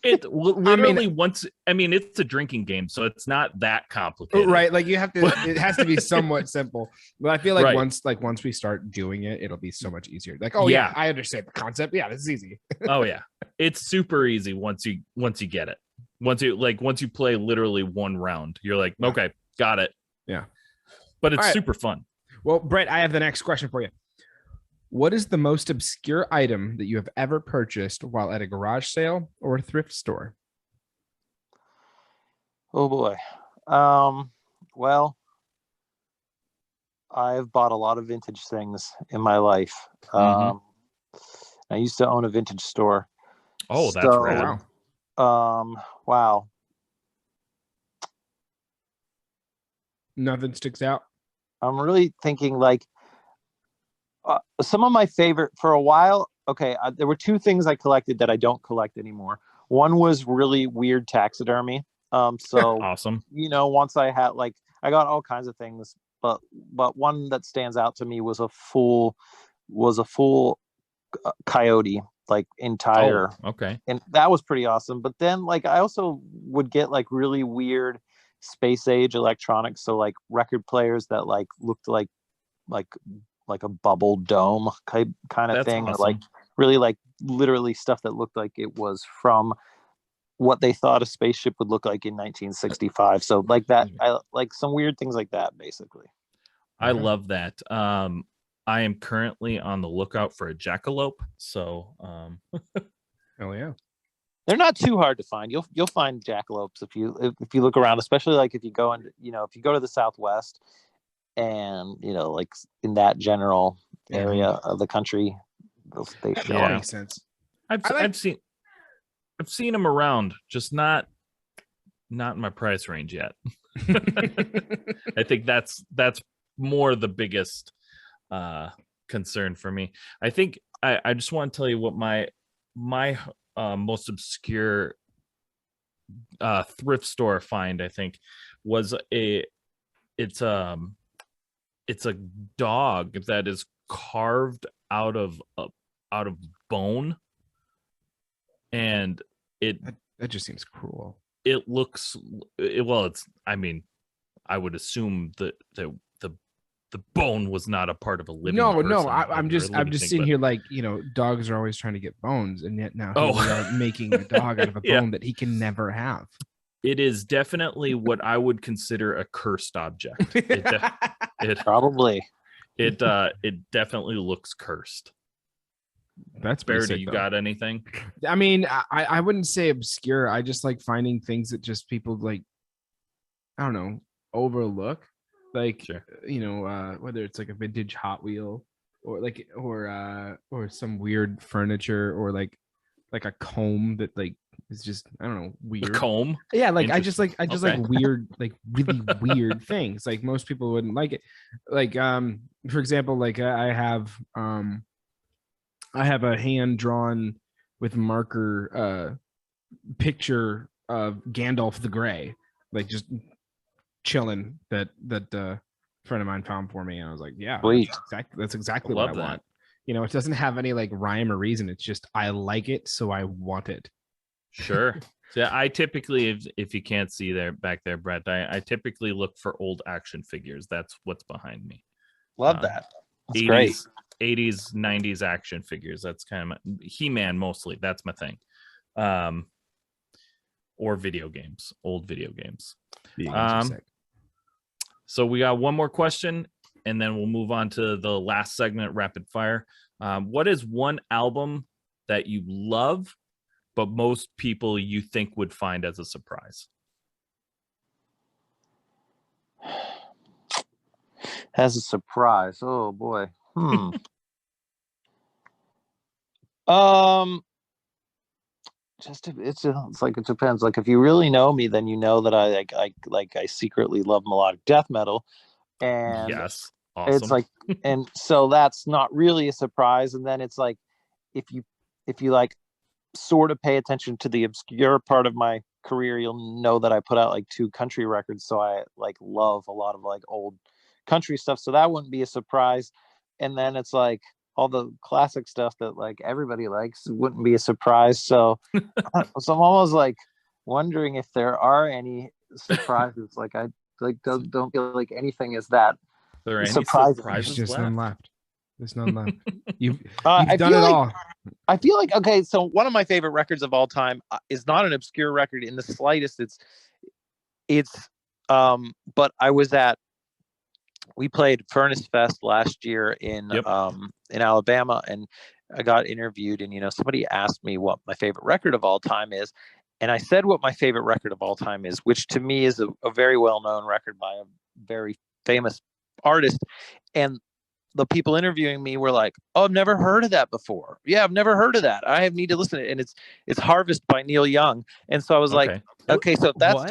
It literally it's a drinking game, so it's not that complicated.
Right, like you have to. It has to be somewhat simple. But I feel like
Right.
once we start doing it, it'll be so much easier. Like, oh yeah, I understand the concept. Yeah, this is easy.
Oh yeah, it's super easy once you get it. Once you play literally one round, you're like, okay, got it.
Yeah,
but it's
All right.
super fun.
Well, Brett, I have the next question for you. What is the most obscure item that you have ever purchased while at a garage sale or a thrift store?
Oh boy. Well, I've bought a lot of vintage things in my life. I used to own a vintage store.
Oh, that's rad.
Wow.
Nothing sticks out.
I'm really thinking like some of my favorite for a while. Okay, there were 2 things I collected that I don't collect anymore. One was really weird taxidermy. So
Awesome.
Once I had I got all kinds of things, but one that stands out to me was a full coyote, like entire.
Oh, okay.
And that was pretty awesome. But then I also would get really weird space age electronics. So record players that looked like a bubble dome kind of
That's
thing.
awesome.
Or really literally stuff that looked like it was from what they thought a spaceship would look like in 1965. So that, I like some weird things like that, basically.
I love that. I am currently on the lookout for a jackalope. So
Oh yeah.
They're not too hard to find. You'll find jackalopes if you look around, especially if you go into if you go to the Southwest and in that general area of the country, they show
That
up.
makes sense.
I've seen them around, just not in my price range yet. I think that's more the biggest concern for me. I think I just want to tell you what my most obscure thrift store find, I think, was it's a dog that is carved out of bone, and
That just seems cruel.
it looks well, it's, I mean, I would assume that the the bone was not a part of a living
No,
person,
I'm
or
just
a living
sitting
thing,
here like, dogs are always trying to get bones, and yet now
Oh.
we are making a dog out of a
Yeah.
bone that he can never have.
It is definitely what I would consider a cursed object. It
Probably.
it definitely looks cursed.
That's
Bear,
basic,
do you
though.
got anything?
I mean, I wouldn't say obscure. I just like finding things that just people like, I don't know, overlook. Like,
Sure.
whether it's like a vintage Hot Wheel or some weird furniture, or like a comb that like is just, I don't know,
A
weird.
comb?
Yeah, like I just like
Okay.
weird, like really weird things. Like most people wouldn't like it. Like for example, like I have a hand drawn with marker picture of Gandalf the Grey, like just chilling, that friend of mine found for me, and I was like, yeah,
Sweet.
that's exactly
Love
what I
that.
want. It doesn't have any like rhyme or reason. It's just I like it, so I want it.
Sure. So I typically, if you can't see back there, Brett, I typically look for old action figures. That's what's behind me.
Love that. That's
80s,
great.
80s, 90s action figures. That's kind of He-Man mostly. That's my thing. Or video games, old video games. So we got one more question, and then we'll move on to the last segment, rapid fire. What is one album that you love, but most people you think would find as a surprise?
As a surprise. Oh boy. It's like, it depends. Like, if you really know me, then you know that I secretly love melodic death metal, and
Yes, awesome.
it's like, and so that's not really a surprise. And then it's like, if you like sort of pay attention to the obscure part of my career, you'll know that I put out like 2 country records, so I like love a lot of like old country stuff, so that wouldn't be a surprise. And then it's like all the classic stuff that like everybody likes wouldn't be a surprise. So so I'm almost like wondering if there are any surprises. Like, I like don't feel like anything is that
There are any
surprises.
surprises
There's just
left?
none left. The's none left. You've
I
done it
feel like,
all.
I feel like, okay, so one of my favorite records of all time is not an obscure record in the slightest. But we played Furnace Fest last year in Alabama, and I got interviewed, and somebody asked me what my favorite record of all time is, and I said what my favorite record of all time is, which to me is a very well-known record by a very famous artist. And the people interviewing me were like, "Oh, I've never heard of that before. Yeah, I've never heard of that. I need to listen to it." And it's Harvest by Neil Young. And so I was like, okay, so if that's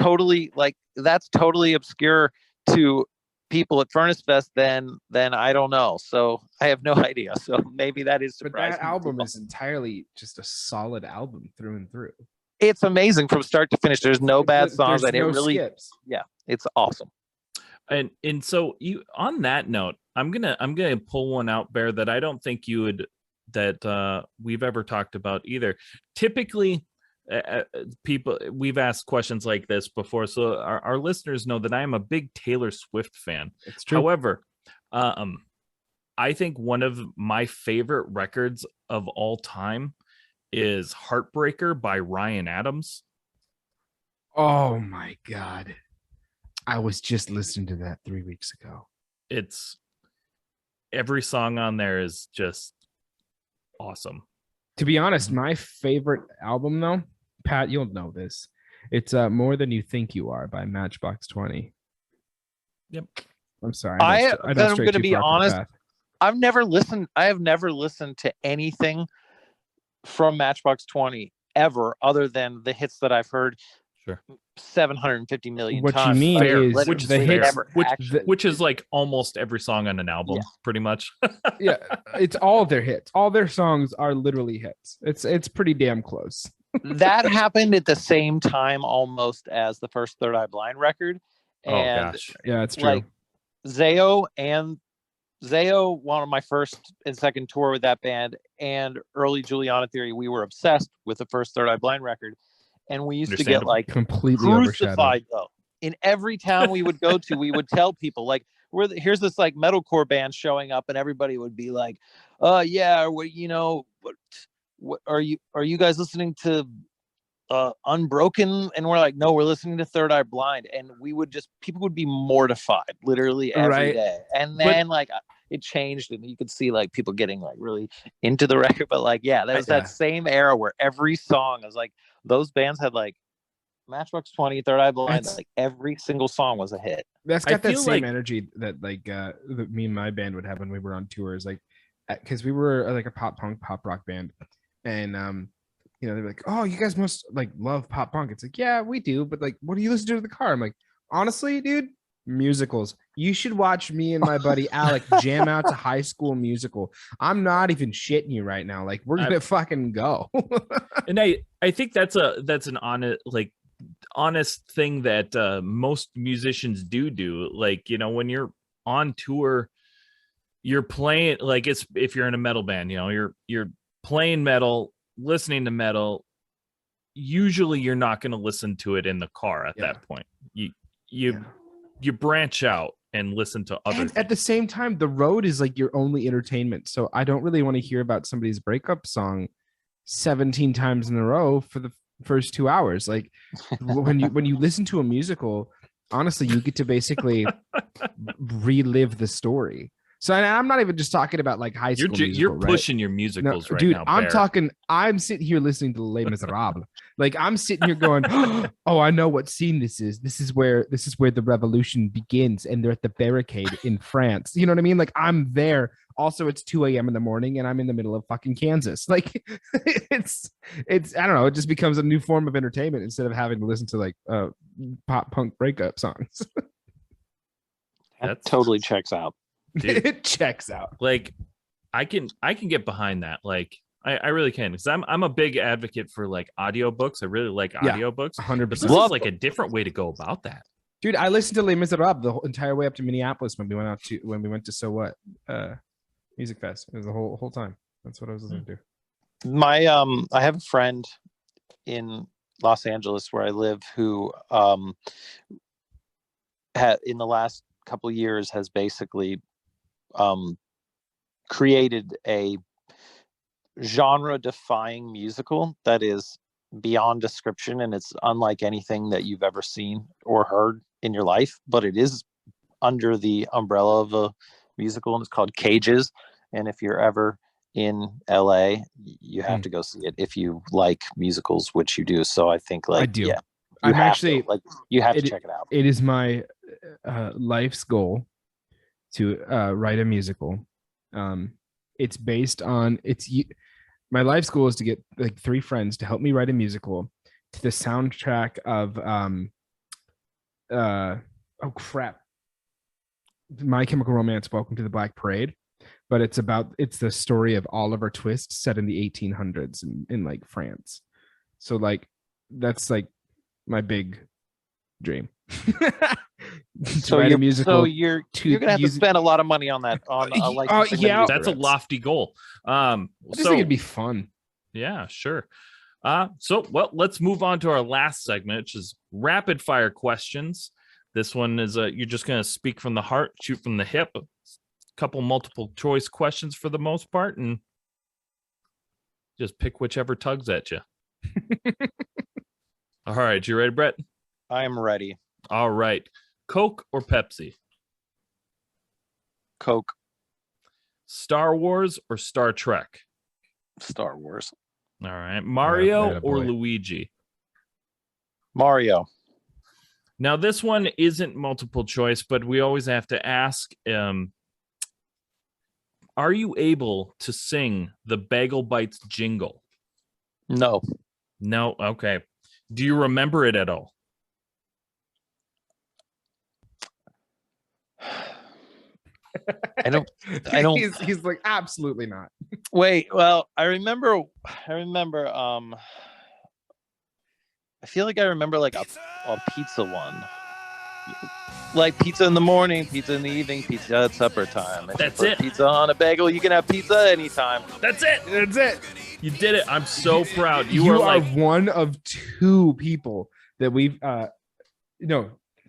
totally obscure to people at Furnace Fest, then I don't know. So I have no idea. So maybe that is surprising.
But that album is entirely just a solid album through and through.
It's amazing from start to finish. There's no bad songs.
There's no skips.
Yeah, it's awesome.
And so you, on that note, I'm gonna pull one out, Bear, that I don't think we've ever talked about either. Typically, people, we've asked questions like this before, so our listeners know that I am a big Taylor Swift fan.
It's true.
However, I think one of my favorite records of all time is Heartbreaker by Ryan Adams.
Oh my God. I was just listening to that 3 weeks ago.
It's every song on there is just awesome.
To be honest, my favorite album, though, Pat, you'll know this. It's More Than You Think You Are by Matchbox 20.
Yep.
I'm sorry.
I'm going to be honest. I have never listened to anything from Matchbox 20 ever, other than the hits that I've heard.
Sure.
750 million
what
times.
You mean is
the hits, which is like almost every song on an album, pretty much.
Yeah, it's all their hits. All their songs are literally hits. It's pretty damn close.
That happened at the same time almost as the first Third Eye Blind record. And
oh gosh,
yeah, it's true.
Like Zayo went on my first and second tour with that band, and early Juliana Theory, we were obsessed with the first Third Eye Blind record. And we used to get like
completely
crucified though. In every town we would go to, we would tell people like, here's this like metalcore band showing up, and everybody would be like, yeah, what are you guys listening to Unbroken? And we're like, no, we're listening to Third Eye Blind. And people would be mortified literally every day. And then it changed, and you could see like people getting like really into the record. But like, yeah, there was that same era where every song was like, those bands had like Matchbox 20, Third Eye Blind, like every single song was a hit.
That's got that same energy that like that me and my band would have when we were on tours, like because we were like a pop rock band, and they're like, oh, you guys must like love pop punk. It's like, yeah, we do, but like, what do you listen to in the car? I'm like, honestly, dude, musicals. You should watch me and my buddy Alec jam out to High School Musical. I'm not even shitting you right now. Like, we're gonna fucking go.
And I think that's an honest thing that most musicians do. Like, when you're on tour, you're playing like if you're in a metal band, you're playing metal, listening to metal. Usually you're not going to listen to it in the car at that point. You branch out and listen to other things.
At the same time, the road is like your only entertainment. So I don't really want to hear about somebody's breakup song 17 times in a row for the first 2 hours. Like when you listen to a musical, honestly, you get to basically relive the story. So I'm not even just talking about like High School Musical,
you're pushing your musicals right
dude,
now,
dude. I'm sitting here listening to Les Miserables. Like I'm sitting here going, oh, I know what scene this is. This is where the revolution begins, and they're at the barricade in France. You know what I mean? Like I'm there. Also, it's 2 a.m. in the morning, and I'm in the middle of fucking Kansas. Like it's I don't know. It just becomes a new form of entertainment instead of having to listen to like pop punk breakup songs.
That totally checks out.
Dude,
it checks out.
Like I can get behind that. Like I really can, because I'm a big advocate for like audiobooks. I really like audiobooks.
100%.
This is like a different way to go about that.
Dude, I listened to Les Miserables the whole entire way up to Minneapolis when we went to So What Music Fest. It was the whole time. That's what I was listening to.
My I have a friend in Los Angeles where I live who in the last couple of years has basically created a genre-defying musical that is beyond description, and it's unlike anything that you've ever seen or heard in your life, but it is under the umbrella of a musical, and it's called Cages. And if you're ever in LA, you have to go see it if you like musicals, which you do. So I think like,
I do.
Yeah,
I'm actually
you have to check it out.
It is my life's goal to write a musical. It's based on my life's goal is to get like 3 friends to help me write a musical to the soundtrack of My Chemical Romance, Welcome to the Black Parade. But it's the story of Oliver Twist set in the 1800s in like France. So like that's like my big dream.
So you're gonna have to spend a lot of money on that.
That's a lofty goal.
I just think it'd be fun.
Yeah, sure. Let's move on to our last segment, which is rapid fire questions. This one is you're just gonna speak from the heart, shoot from the hip. A couple multiple choice questions for the most part, and just pick whichever tugs at you. All right, you ready, Brett?
I am ready.
All right. Coke or Pepsi?
Coke.
Star Wars or Star Trek?
Star Wars.
All right. Mario or Luigi?
Mario.
Now, this one isn't multiple choice, but we always have to ask, are you able to sing the Bagel Bites jingle?
No.
No? Okay. Do you remember it at all?
I don't.
He's like, absolutely not.
Wait, well, I remember. I feel like I remember like a pizza one. Like pizza in the morning, pizza in the evening, pizza at supper time.
That's it.
Pizza on a bagel. You can have pizza anytime.
That's it.
That's it.
You did it. I'm so proud.
You are like one of 2 people that we've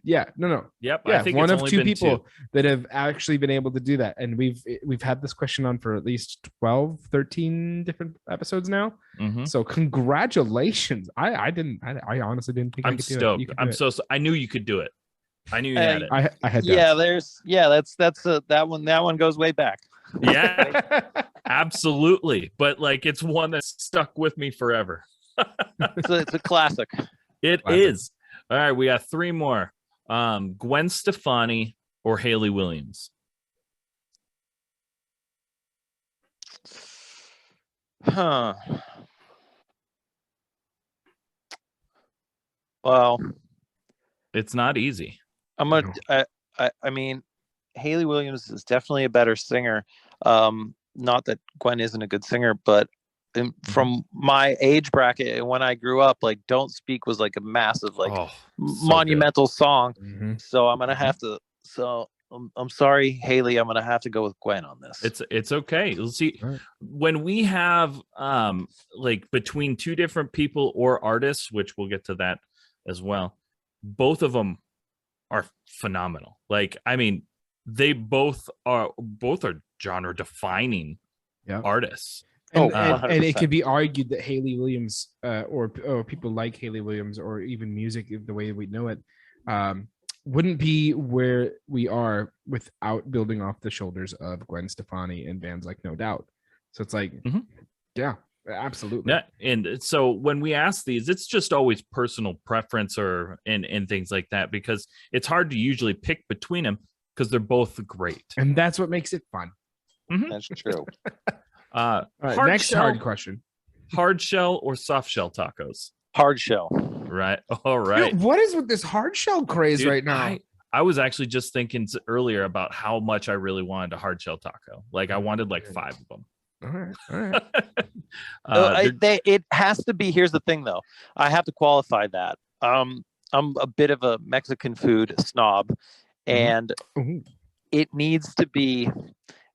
Yeah, no.
Yep.
Yeah,
I think
one
it's
of
only
two
been
people
two.
that have actually been able to do that. And we've had this question on for at least 12, 13 different episodes now.
Mhm.
So congratulations. I honestly didn't think I
I'm
could do it. You
stoked.
could do it.
I knew you could do it. I knew you had it.
I had
Yeah,
doubts.
that one goes way back.
Yeah, absolutely. But like, it's one that's stuck with me forever.
It's a classic.
It
Classic.
is. All right, we got three more. Gwen Stefani or Haley Williams.
Huh. Well,
It's not easy.
I'm gonna. I mean, Haley Williams is definitely a better singer. Not that Gwen isn't a good singer, but from my age bracket and when I grew up, like "Don't Speak" was like a massive, like monumental song. So I'm gonna have to. So I'm sorry, Haley. I'm gonna have to go with Gwen on this.
It's okay. Let's see.
Right.
When we have like between two different people or artists, which we'll get to that as well, both of them are phenomenal. Like, I mean, they both are genre defining artists.
And,
Oh,
and it
100%.
could be argued that Haley Williams or people like Haley Williams or even music the way we know it wouldn't be where we are without building off the shoulders of Gwen Stefani and bands like No Doubt. So it's like, yeah, absolutely.
Yeah, and so when we ask these, it's just always personal preference and things like that, because it's hard to usually pick between them because they're both great.
And that's what makes it fun.
That's true.
All right, next hard question.
Hard shell or soft shell tacos?
Hard shell.
Right. All right.
Dude, what is with this hard shell craze right now?
I was actually just thinking earlier about how much I really wanted a hard shell taco. Like, I wanted like 5 of them.
All right.
It has to be. Here's the thing, though. I have to qualify that. I'm a bit of a Mexican food snob, and it needs to be.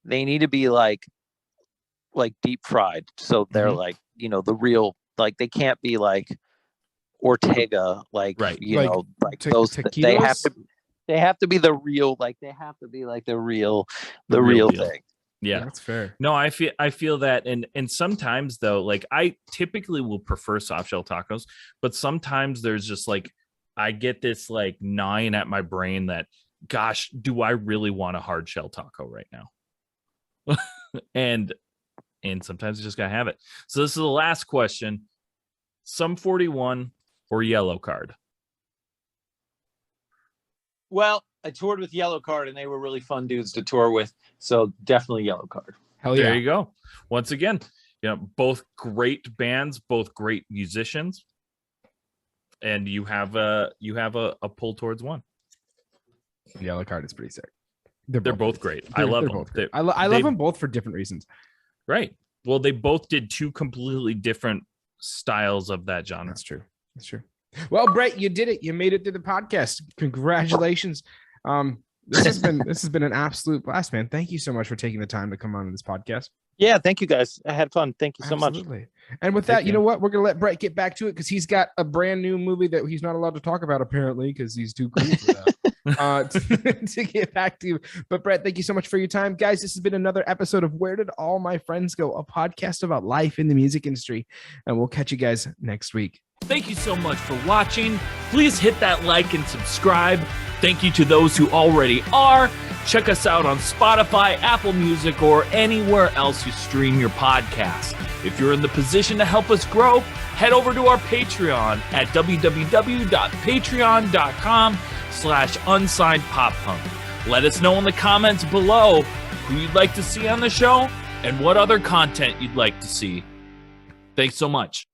They need to be like deep fried, so they're like, you know, the real, like, they can't be like Ortega, like,
right,
you
like
know, like those.
taquitos?
They have to be the real, like, they have to be like the real
deal.
thing.
Yeah,
that's fair.
No, I feel that, and sometimes though, like, I typically will prefer soft shell tacos, but sometimes there's just like, I get this like gnawing at my brain that, gosh, do I really want a hard shell taco right now? and sometimes you just gotta have it. So this is the last question: Sum 41 or Yellow Card?
Well, I toured with Yellow Card, and they were really fun dudes to tour with. So definitely Yellow Card.
Hell yeah.
There you go. Once again, you know, both great bands, both great musicians, and you have a pull towards one.
Yellow Card is pretty sick.
They're both great. I love them.
I love them both for different reasons.
Right. Well, they both did two completely different styles of that genre.
That's true. That's true. Well, Brett, you did it. You made it to the podcast. Congratulations. This has been an absolute blast, man. Thank you so much for taking the time to come on this podcast.
Yeah, thank you guys. I had fun. Thank you so much.
And with that, you know what? We're gonna let Brett get back to it because he's got a brand new movie that he's not allowed to talk about apparently because he's too cool for that. To get back to you. But Brett, thank you so much for your time. Guys, this has been another episode of Where Did All My Friends Go? A podcast about life in the music industry. And we'll catch you guys next week.
Thank you so much for watching. Please hit that like and subscribe. Thank you to those who already are. Check us out on Spotify, Apple Music, or anywhere else you stream your podcast. If you're in the position to help us grow, head over to our Patreon at www.patreon.com/unsignedpoppunk. Let us know in the comments below who you'd like to see on the show and what other content you'd like to see. Thanks so much.